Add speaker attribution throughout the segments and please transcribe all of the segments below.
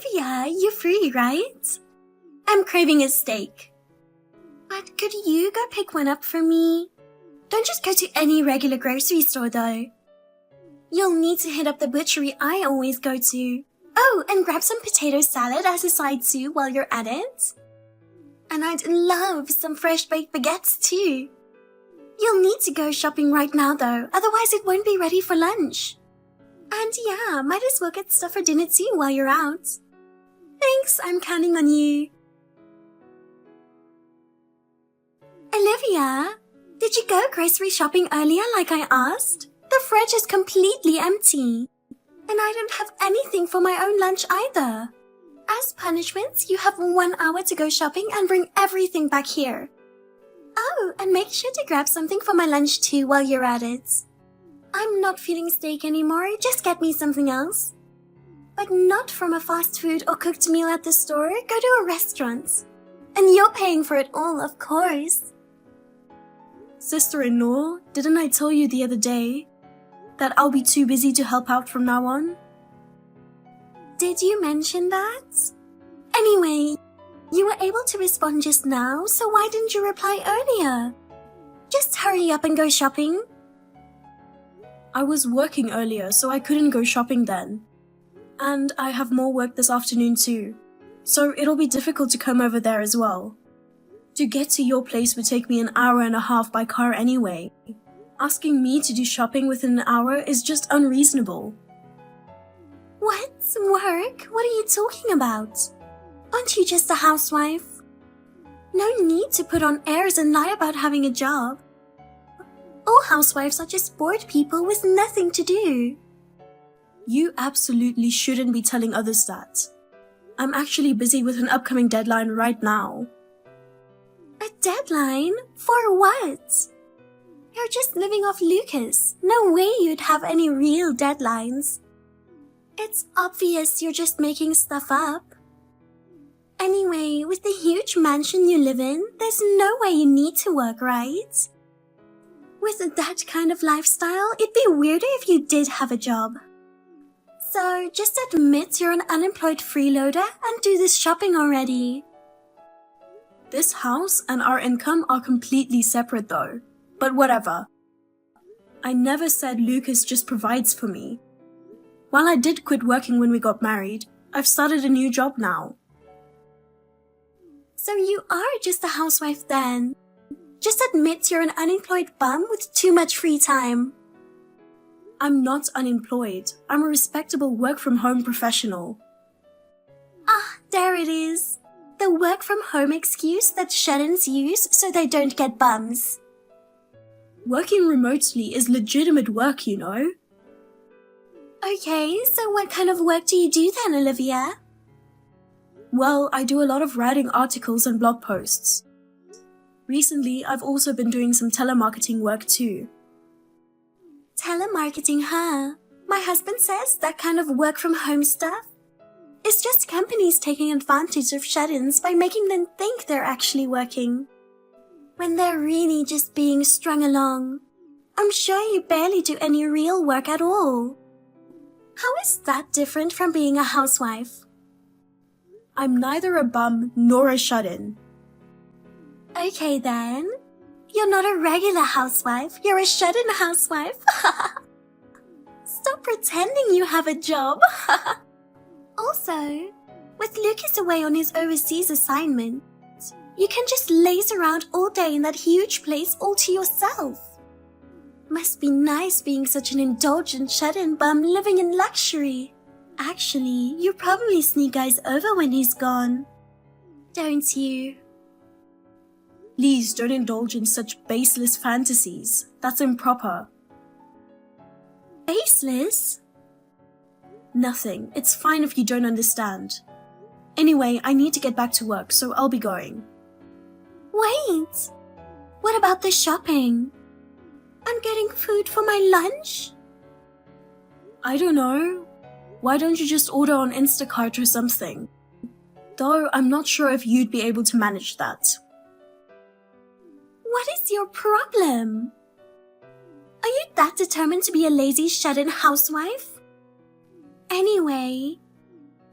Speaker 1: Olivia, you're free, right? I'm craving a steak. But could you go pick one up for me? Don't just go to any regular grocery store though. You'll need to hit up the butchery I always go to. Oh, and grab some potato salad as a side too while you're at it. And I'd love some fresh baked baguettes too. You'll need to go shopping right now though, otherwise it won't be ready for lunch. And yeah, might as well get stuff for dinner too while you're out. Thanks, I'm counting on you. Olivia, did you go grocery shopping earlier like I asked? The fridge is completely empty. And I don't have anything for my own lunch either. As punishment, you have 1 hour to go shopping and bring everything back here. Oh, and make sure to grab something for my lunch too while you're at it. I'm not feeling steak anymore, just get me something else. But not from a fast food or cooked meal at the store, go to a restaurant. And you're paying for it all, of course.
Speaker 2: Sister-in-law, didn't I tell you the other day that I'll be too busy to help out from now on?
Speaker 1: Did you mention that? Anyway, you were able to respond just now, so why didn't you reply earlier? Just hurry up and go shopping.
Speaker 2: I was working earlier, so I couldn't go shopping then. And I have more work this afternoon too, so it'll be difficult to come over there as well. To get to your place would take me 1.5 hours by car anyway. Asking me to do shopping within an hour is just unreasonable.
Speaker 1: What? Work? What are you talking about? Aren't you just a housewife? No need to put on airs and lie about having a job. All housewives are just bored people with nothing to do.
Speaker 2: You absolutely shouldn't be telling others that. I'm actually busy with an upcoming deadline right now.
Speaker 1: A deadline? For what? You're just living off Lucas. No way you'd have any real deadlines. It's obvious you're just making stuff up. Anyway, with the huge mansion you live in, there's no way you need to work, right? With that kind of lifestyle, it'd be weirder if you did have a job. So just admit you're an unemployed freeloader and do this shopping already.
Speaker 2: This house and our income are completely separate though. But whatever. I never said Lucas just provides for me. While I did quit working when we got married, I've started a new job now.
Speaker 1: So you are just a housewife then. Just admit you're an unemployed bum with too much free time.
Speaker 2: I'm not unemployed. I'm a respectable work-from-home professional.
Speaker 1: Ah, there it is. The work-from-home excuse that shut-ins use so they don't get bums.
Speaker 2: Working remotely is legitimate work, you know.
Speaker 1: Okay, so what kind of work do you do then, Olivia?
Speaker 2: Well, I do a lot of writing articles and blog posts. Recently, I've also been doing some telemarketing work too.
Speaker 1: Telemarketing, huh? My husband says that kind of work-from-home stuff is just companies taking advantage of shut-ins by making them think they're actually working, when they're really just being strung along. I'm sure you barely do any real work at all. How is that different from being a housewife?
Speaker 2: I'm neither a bum nor a shut-in.
Speaker 1: Okay then. You're not a regular housewife, you're a shut-in housewife. Stop pretending you have a job. Also, with Lucas away on his overseas assignment, you can just laze around all day in that huge place all to yourself. Must be nice being such an indulgent shut-in bum living in luxury. Actually, you probably sneak guys over when he's gone. Don't you?
Speaker 2: Please don't indulge in such baseless fantasies. That's improper.
Speaker 1: Baseless?
Speaker 2: Nothing. It's fine if you don't understand. Anyway, I need to get back to work, so I'll be going.
Speaker 1: Wait! What about the shopping? I'm getting food for my lunch?
Speaker 2: I don't know. Why don't you just order on Instacart or something? Though I'm not sure if you'd be able to manage that.
Speaker 1: What is your problem? Are you that determined to be a lazy shut-in housewife? Anyway,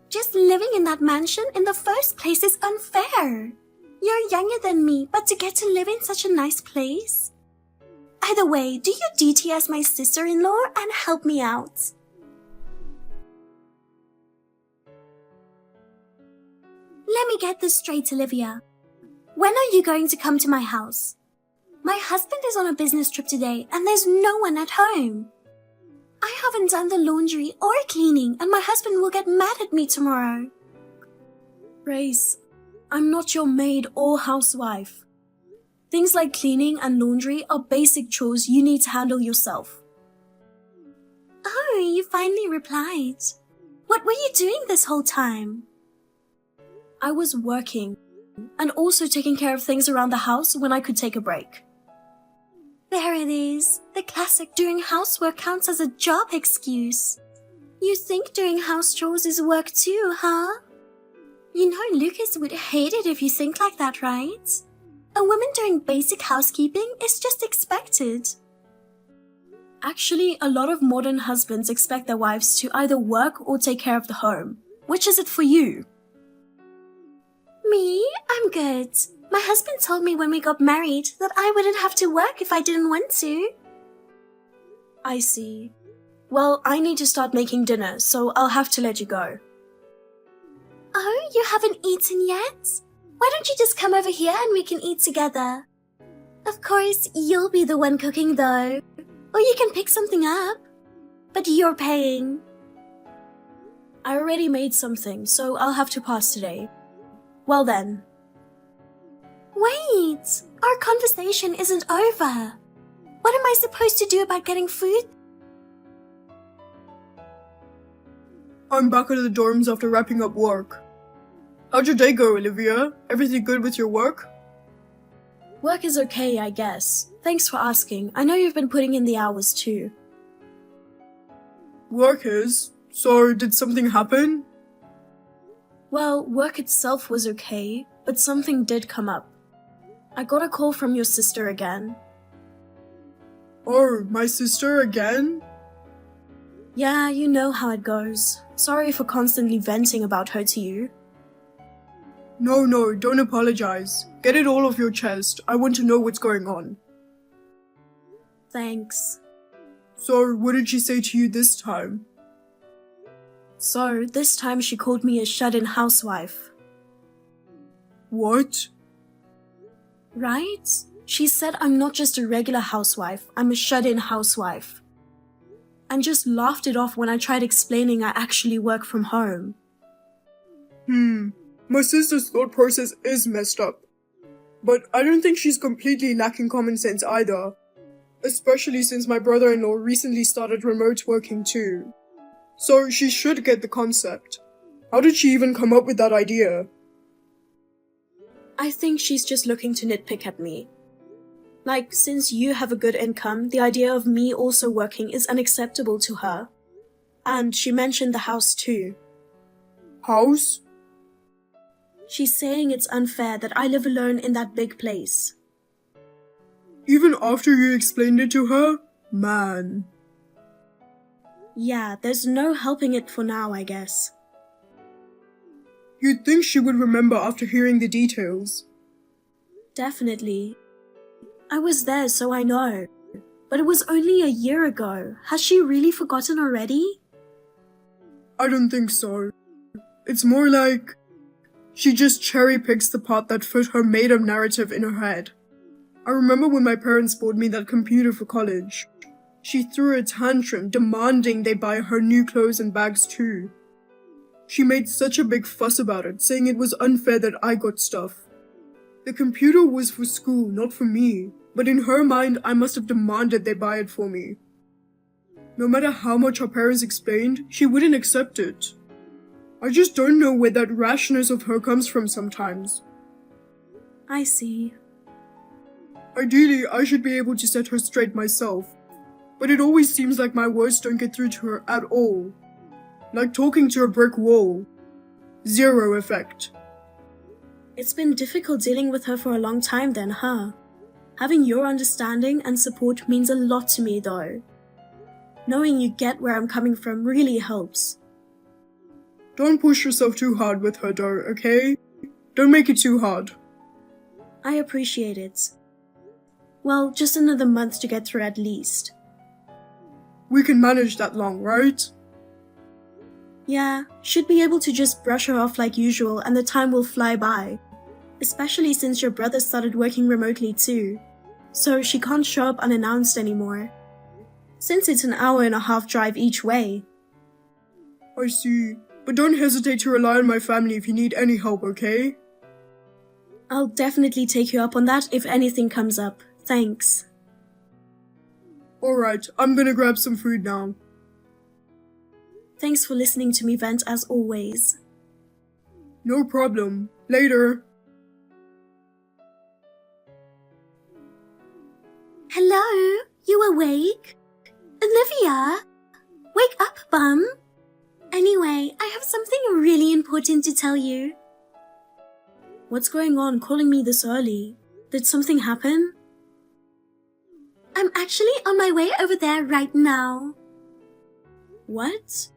Speaker 1: Just living in that mansion in the first place is unfair. You're younger than me, but to get to live in such a nice place? Either way, do your duty as my sister-in-law and help me out. Let me get this straight, Olivia. When are you going to come to my house? My husband is on a business trip today and there's no one at home. I haven't done the laundry or cleaning and my husband will get mad at me tomorrow.
Speaker 2: Grace, I'm not your maid or housewife. Things like cleaning and laundry are basic chores you need to handle yourself.
Speaker 1: Oh, you finally replied. What were you doing this whole time?
Speaker 2: I was working and also taking care of things around the house when I could take a break.
Speaker 1: There it is. The classic doing housework counts as a job excuse. You think doing house chores is work too, huh? You know Lucas would hate it if you think like that, right? A woman doing basic housekeeping is just expected.
Speaker 2: Actually, a lot of modern husbands expect their wives to either work or take care of the home. Which is it for you?
Speaker 1: Me? I'm good. My husband told me when we got married that I wouldn't have to work if I didn't want to.
Speaker 2: I see. Well, I need to start making dinner, so I'll have to let you go.
Speaker 1: Oh, you haven't eaten yet? Why don't you just come over here and we can eat together? Of course, you'll be the one cooking though. Or you can pick something up. But you're paying.
Speaker 2: I already made something, so I'll have to pass today. Well then.
Speaker 1: Wait! Our conversation isn't over. What am I supposed to do about getting food?
Speaker 3: I'm back at the dorms after wrapping up work. How'd your day go, Olivia? Everything good with your work?
Speaker 2: Work is okay, I guess. Thanks for asking. I know you've been putting in the hours too.
Speaker 3: Work is? So, did something happen?
Speaker 2: Well, work itself was okay, but something did come up. I got a call from your sister again.
Speaker 3: Oh, my sister again?
Speaker 2: Yeah, you know how it goes. Sorry for constantly venting about her to you.
Speaker 3: No, don't apologize. Get it all off your chest. I want to know what's going on.
Speaker 2: Thanks.
Speaker 3: So, what did she say to you this time?
Speaker 2: So, this time she called me a shut-in housewife.
Speaker 3: What?
Speaker 2: Right? She said I'm not just a regular housewife, I'm a shut-in housewife. And just laughed it off when I tried explaining I actually work from home.
Speaker 3: My sister's thought process is messed up. But I don't think she's completely lacking common sense either. Especially since my brother-in-law recently started remote working too. So she should get the concept. How did she even come up with that idea?
Speaker 2: I think she's just looking to nitpick at me. Like, since you have a good income, the idea of me also working is unacceptable to her. And she mentioned the house too.
Speaker 3: House?
Speaker 2: She's saying it's unfair that I live alone in that big place.
Speaker 3: Even after you explained it to her? Man.
Speaker 2: Yeah, there's no helping it for now, I guess.
Speaker 3: You'd think she would remember after hearing the details.
Speaker 2: Definitely. I was there, so I know. But it was only a year ago. Has she really forgotten already?
Speaker 3: I don't think so. It's more like she just cherry picks the part that fit her made-up narrative in her head. I remember when my parents bought me that computer for college. She threw a tantrum demanding they buy her new clothes and bags too. She made such a big fuss about it, saying it was unfair that I got stuff. The computer was for school, not for me, but in her mind I must have demanded they buy it for me. No matter how much her parents explained, she wouldn't accept it. I just don't know where that rashness of her comes from sometimes.
Speaker 2: I see.
Speaker 3: Ideally, I should be able to set her straight myself, but it always seems like my words don't get through to her at all. Like talking to a brick wall. Zero effect.
Speaker 2: It's been difficult dealing with her for a long time then, huh? Having your understanding and support means a lot to me though. Knowing you get where I'm coming from really helps.
Speaker 3: Don't push yourself too hard with her though, okay? Don't make it too hard.
Speaker 2: I appreciate it. Well, just another month to get through at least.
Speaker 3: We can manage that long, right?
Speaker 2: Yeah, should be able to just brush her off like usual and the time will fly by. Especially since your brother started working remotely too. So she can't show up unannounced anymore. Since it's an 1.5 hour drive each way.
Speaker 3: I see. But don't hesitate to rely on my family if you need any help, okay?
Speaker 2: I'll definitely take you up on that if anything comes up. Thanks.
Speaker 3: Alright, I'm gonna grab some food now.
Speaker 2: Thanks for listening to me vent as always.
Speaker 3: No problem. Later.
Speaker 1: Hello? You awake? Olivia? Wake up, bum. Anyway, I have something really important to tell you.
Speaker 2: What's going on calling me this early? Did something happen?
Speaker 1: I'm actually on my way over there right now.
Speaker 2: What?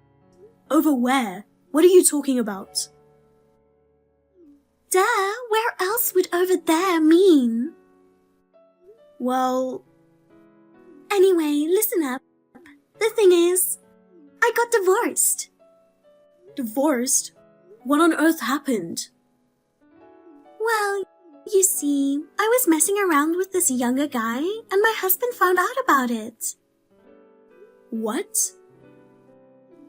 Speaker 2: Over where? What are you talking about?
Speaker 1: Duh, where else would over there mean?
Speaker 2: Well,
Speaker 1: Anyway, listen up. The thing is, I got divorced.
Speaker 2: divorced? What on earth happened?
Speaker 1: Well, you see, I was messing around with this younger guy and my husband found out about it.
Speaker 2: What?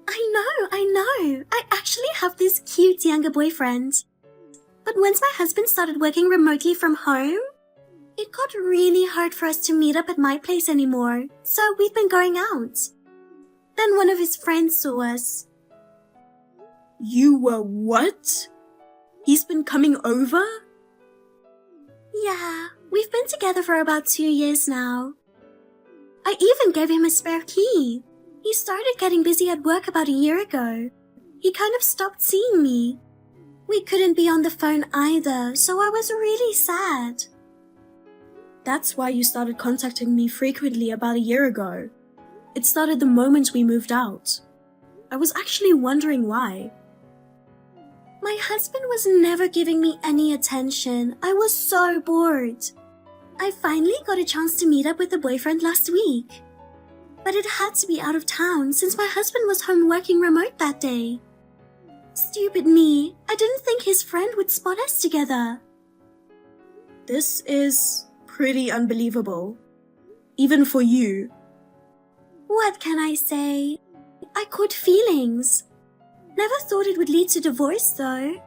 Speaker 1: I know. I actually have this cute younger boyfriend. But once my husband started working remotely from home, it got really hard for us to meet up at my place anymore, so we've been going out. Then one of his friends saw us.
Speaker 2: You were what? He's been coming over?
Speaker 1: Yeah, we've been together for about 2 years now. I even gave him a spare key. He started getting busy at work about a year ago. He kind of stopped seeing me. We couldn't be on the phone either, so I was really sad.
Speaker 2: That's why you started contacting me frequently about a year ago. It started the moment we moved out. I was actually wondering why.
Speaker 1: My husband was never giving me any attention. I was so bored. I finally got a chance to meet up with a boyfriend last week. But it had to be out of town since my husband was home working remote that day. Stupid me. I didn't think his friend would spot us together.
Speaker 2: This is pretty unbelievable. Even for you.
Speaker 1: What can I say? I caught feelings. Never thought it would lead to divorce though.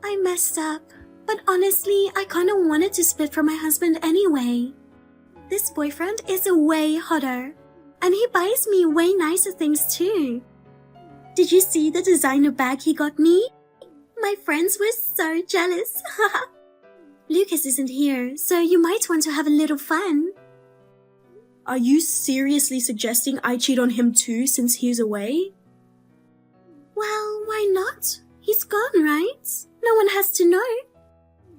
Speaker 1: I messed up, but honestly, I kinda wanted to split from my husband anyway. This boyfriend is way hotter, and he buys me way nicer things too. Did you see the designer bag he got me? My friends were so jealous. Lucas isn't here, so you might want to have a little fun.
Speaker 2: Are you seriously suggesting I cheat on him too since he's away?
Speaker 1: Well, why not? He's gone, right? No one has to know.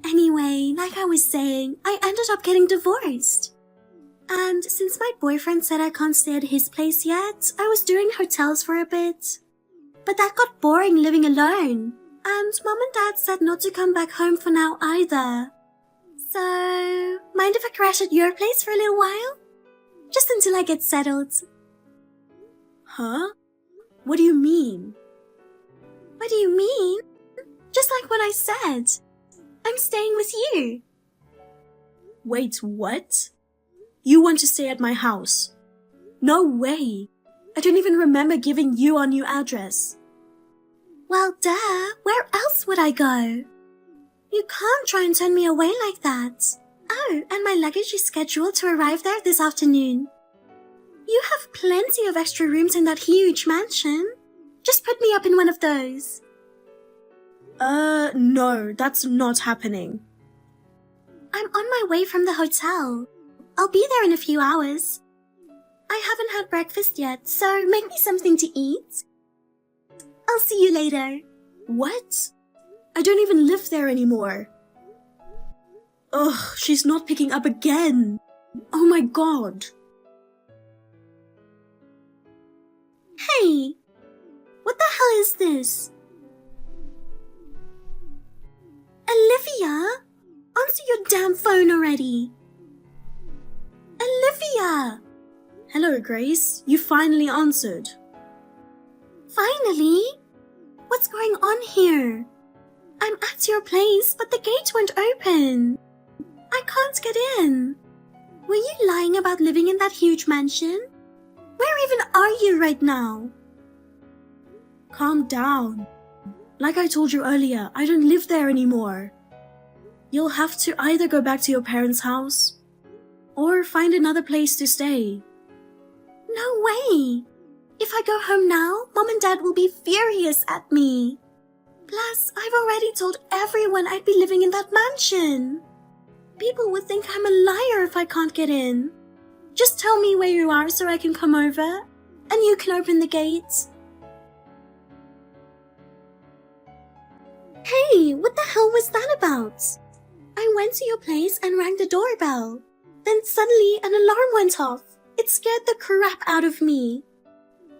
Speaker 1: Anyway, like I was saying, I ended up getting divorced. And since my boyfriend said I can't stay at his place yet, I was doing hotels for a bit. But that got boring living alone. And Mom and Dad said not to come back home for now either. So, mind if I crash at your place for a little while? Just until I get settled.
Speaker 2: Huh? What do you mean?
Speaker 1: What do you mean? Just like what I said. I'm staying with you.
Speaker 2: Wait, what? You want to stay at my house? No way. I don't even remember giving you our new address.
Speaker 1: Well, duh. Where else would I go? You can't try and turn me away like that. Oh, and my luggage is scheduled to arrive there this afternoon. You have plenty of extra rooms in that huge mansion. Just put me up in one of those.
Speaker 2: No, that's not happening.
Speaker 1: I'm on my way from the hotel. I'll be there in a few hours. I haven't had breakfast yet, so make me something to eat. I'll see you later.
Speaker 2: What? I don't even live there anymore. Ugh, she's not picking up again. Oh my god.
Speaker 1: Hey, what the hell is this? Olivia! Answer your damn phone already! Olivia!
Speaker 2: Hello, Grace. You finally answered.
Speaker 1: Finally? What's going on here? I'm at your place, but the gate won't open. I can't get in. Were you lying about living in that huge mansion? Where even are you right now?
Speaker 2: Calm down. Like I told you earlier, I don't live there anymore. You'll have to either go back to your parents' house or find another place to stay.
Speaker 1: No way! If I go home now, Mom and Dad will be furious at me. Plus, I've already told everyone I'd be living in that mansion. People would think I'm a liar if I can't get in. Just tell me where you are so I can come over, and you can open the gates. Hey, what the hell was that about? I went to your place and rang the doorbell. Then suddenly an alarm went off. It scared the crap out of me.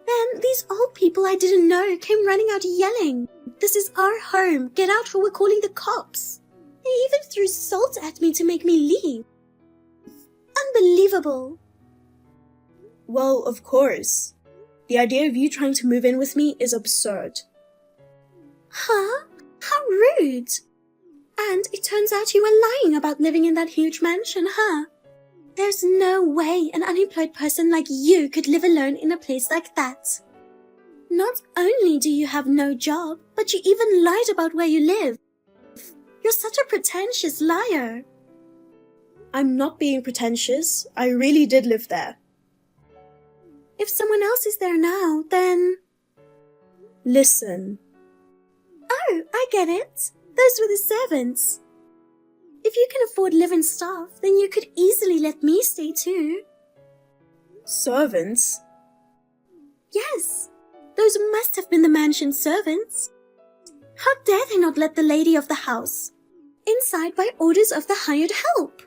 Speaker 1: Then these old people I didn't know came running out yelling, "This is our home, get out or we're calling the cops." They even threw salt at me to make me leave. Unbelievable.
Speaker 2: Well, of course. The idea of you trying to move in with me is absurd.
Speaker 1: Huh? How rude. And it turns out you were lying about living in that huge mansion, huh? There's no way an unemployed person like you could live alone in a place like that. Not only do you have no job, but you even lied about where you live. You're such a pretentious liar.
Speaker 2: I'm not being pretentious. I really did live there.
Speaker 1: If someone else is there now, then...
Speaker 2: Listen.
Speaker 1: Oh, I get it. Those were the servants. If you can afford live-in staff, then you could easily let me stay too.
Speaker 2: Servants?
Speaker 1: Yes, those must have been the mansion's servants. How dare they not let the lady of the house inside by orders of the hired help?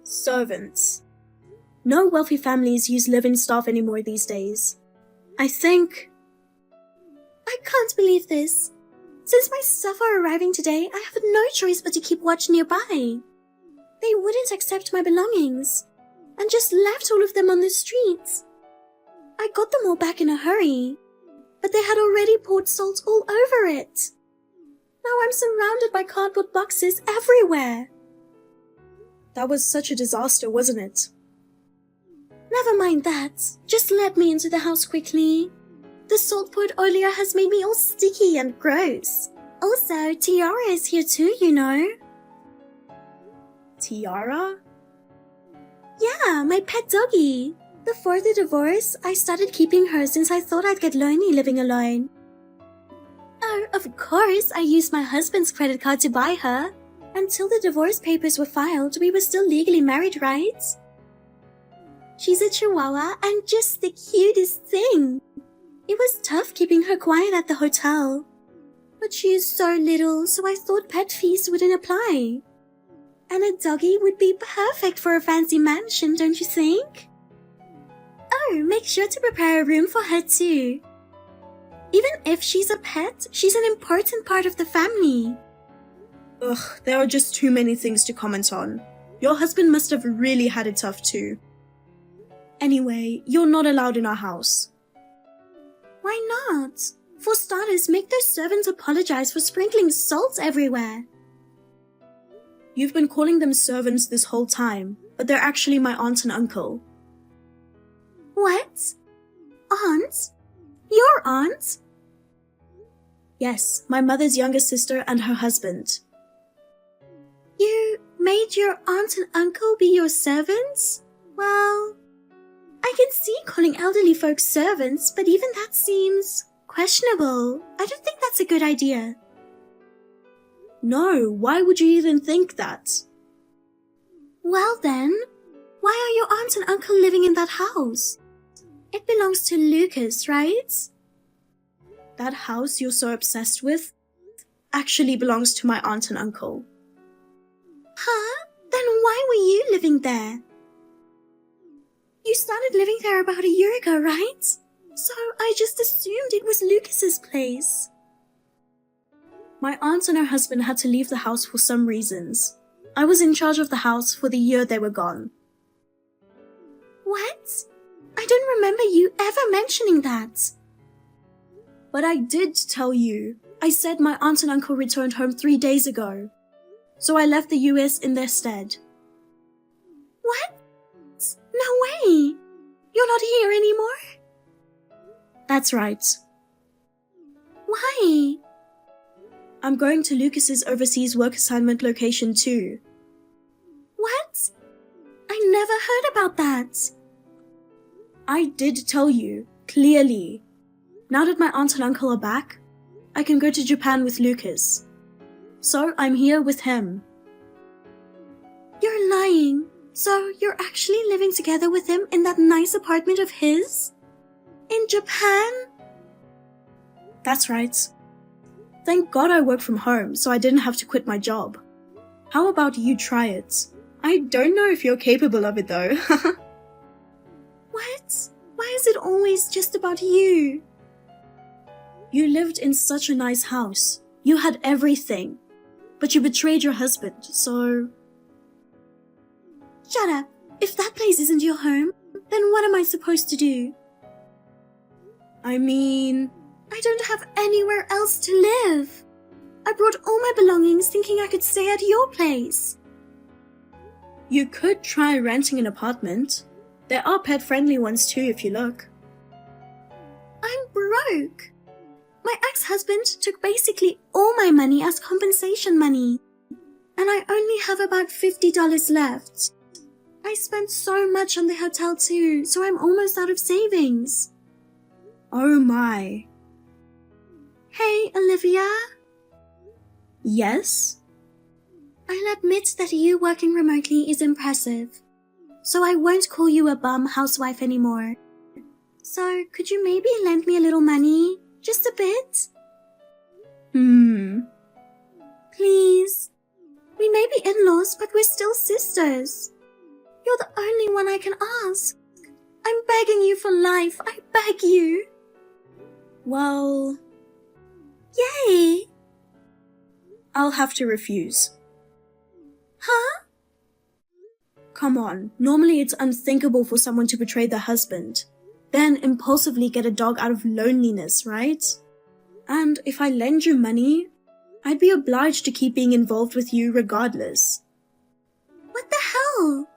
Speaker 2: Servants. No wealthy families use live-in staff anymore these days. I think...
Speaker 1: I can't believe this. Since my stuff are arriving today, I have no choice but to keep watch nearby. They wouldn't accept my belongings and just left all of them on the streets. I got them all back in a hurry, but they had already poured salt all over it. Now I'm surrounded by cardboard boxes everywhere.
Speaker 2: That was such a disaster, wasn't it?
Speaker 1: Never mind that. Just let me into the house quickly. The salt poured earlier has made me all sticky and gross. Also, Tiara is here too, you know.
Speaker 2: Tiara?
Speaker 1: Yeah, my pet doggy. Before the divorce, I started keeping her since I thought I'd get lonely living alone. Oh, of course, I used my husband's credit card to buy her. Until the divorce papers were filed, we were still legally married, right? She's a Chihuahua and just the cutest thing. It was tough keeping her quiet at the hotel. But she is so little, so I thought pet fees wouldn't apply. And a doggy would be perfect for a fancy mansion, don't you think? Oh, make sure to prepare a room for her too. Even if she's a pet, she's an important part of the family.
Speaker 2: Ugh, there are just too many things to comment on. Your husband must have really had it tough too. Anyway, you're not allowed in our house.
Speaker 1: Why not? For starters, make those servants apologize for sprinkling salt everywhere.
Speaker 2: You've been calling them servants this whole time, but they're actually my aunt and uncle.
Speaker 1: What? Aunt? Your aunt?
Speaker 2: Yes, my mother's younger sister and her husband.
Speaker 1: You made your aunt and uncle be your servants? Well, I can see calling elderly folks servants, but even that seems questionable. I don't think that's a good idea.
Speaker 2: No, why would you even think that?
Speaker 1: Well then, why are your aunt and uncle living in that house? It belongs to Lucas, right?
Speaker 2: That house you're so obsessed with actually belongs to my aunt and uncle.
Speaker 1: Huh? Then why were you living there? You started living there about a year ago, right? So I just assumed it was Lucas's place.
Speaker 2: My aunt and her husband had to leave the house for some reasons. I was in charge of the house for the year they were gone.
Speaker 1: What? I don't remember you ever mentioning that.
Speaker 2: But I did tell you. I said my aunt and uncle returned home 3 days ago. So I left the US in their stead.
Speaker 1: What? No way! You're not here anymore?
Speaker 2: That's right.
Speaker 1: Why?
Speaker 2: I'm going to Lucas's overseas work assignment location too.
Speaker 1: What? I never heard about that.
Speaker 2: I did tell you, clearly. Now that my aunt and uncle are back, I can go to Japan with Lucas. So I'm here with him.
Speaker 1: You're lying. So you're actually living together with him in that nice apartment of his? In Japan?
Speaker 2: That's right. Thank God I work from home, so I didn't have to quit my job. How about you try it? I don't know if you're capable of it though.
Speaker 1: What? Why is it always just about you?
Speaker 2: You lived in such a nice house. You had everything. But you betrayed your husband, so...
Speaker 1: Shut up. If that place isn't your home, then what am I supposed to do?
Speaker 2: I mean...
Speaker 1: I don't have anywhere else to live. I brought all my belongings thinking I could stay at your place.
Speaker 2: You could try renting an apartment. There are pet-friendly ones too if you look.
Speaker 1: I'm broke. My ex-husband took basically all my money as compensation money. And I only have about $50 left. I spent so much on the hotel too, so I'm almost out of savings.
Speaker 2: Oh my.
Speaker 1: Hey, Olivia.
Speaker 2: Yes?
Speaker 1: I'll admit that you working remotely is impressive. So I won't call you a bum housewife anymore. So could you maybe lend me a little money? Just a bit? Please. We may be in-laws, but we're still sisters. You're the only one I can ask. I'm begging you for life. I beg you.
Speaker 2: Well...
Speaker 1: Yay!
Speaker 2: I'll have to refuse.
Speaker 1: Huh?
Speaker 2: Come on, normally it's unthinkable for someone to betray their husband, then impulsively get a dog out of loneliness, right? And if I lend you money, I'd be obliged to keep being involved with you regardless.
Speaker 1: What the hell?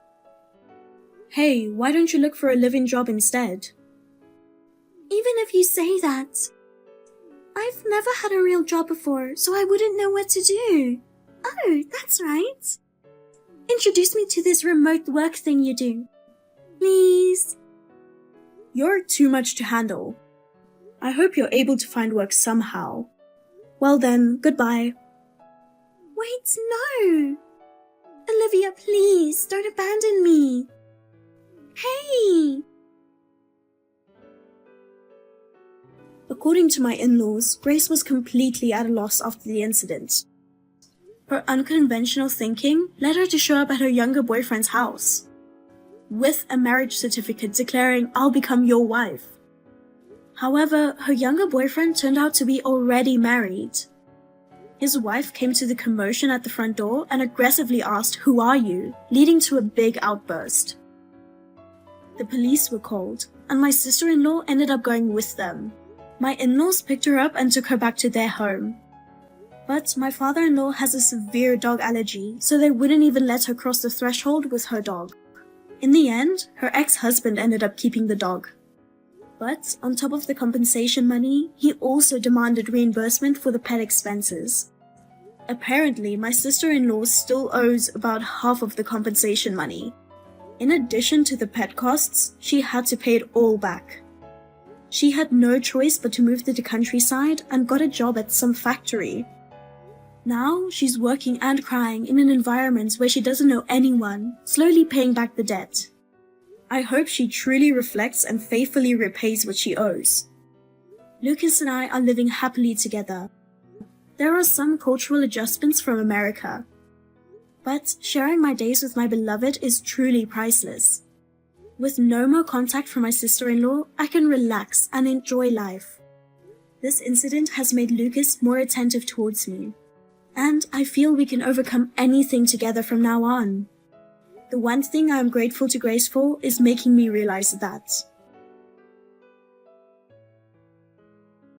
Speaker 2: Hey, why don't you look for a living job instead?
Speaker 1: Even if you say that, I've never had a real job before, so I wouldn't know what to do. Oh, that's right. Introduce me to this remote work thing you do. Please.
Speaker 2: You're too much to handle. I hope you're able to find work somehow. Well then, goodbye.
Speaker 1: Wait, no. Olivia, please, don't abandon me. Hey!
Speaker 2: According to my in-laws, Grace was completely at a loss after the incident. Her unconventional thinking led her to show up at her younger boyfriend's house, with a marriage certificate declaring, "I'll become your wife." However, her younger boyfriend turned out to be already married. His wife came to the commotion at the front door and aggressively asked, "Who are you?" leading to a big outburst. The police were called, and my sister-in-law ended up going with them. My in-laws picked her up and took her back to their home. But my father-in-law has a severe dog allergy, so they wouldn't even let her cross the threshold with her dog. In the end, her ex-husband ended up keeping the dog. But on top of the compensation money, he also demanded reimbursement for the pet expenses. Apparently, my sister-in-law still owes about half of the compensation money. In addition to the pet costs, she had to pay it all back. She had no choice but to move to the countryside and got a job at some factory. Now, she's working and crying in an environment where she doesn't know anyone, slowly paying back the debt. I hope she truly reflects and faithfully repays what she owes. Lucas and I are living happily together. There are some cultural adjustments from America, but sharing my days with my beloved is truly priceless. With no more contact from my sister-in-law, I can relax and enjoy life. This incident has made Lucas more attentive towards me, and I feel we can overcome anything together from now on. The one thing I am grateful to Grace for is making me realize that.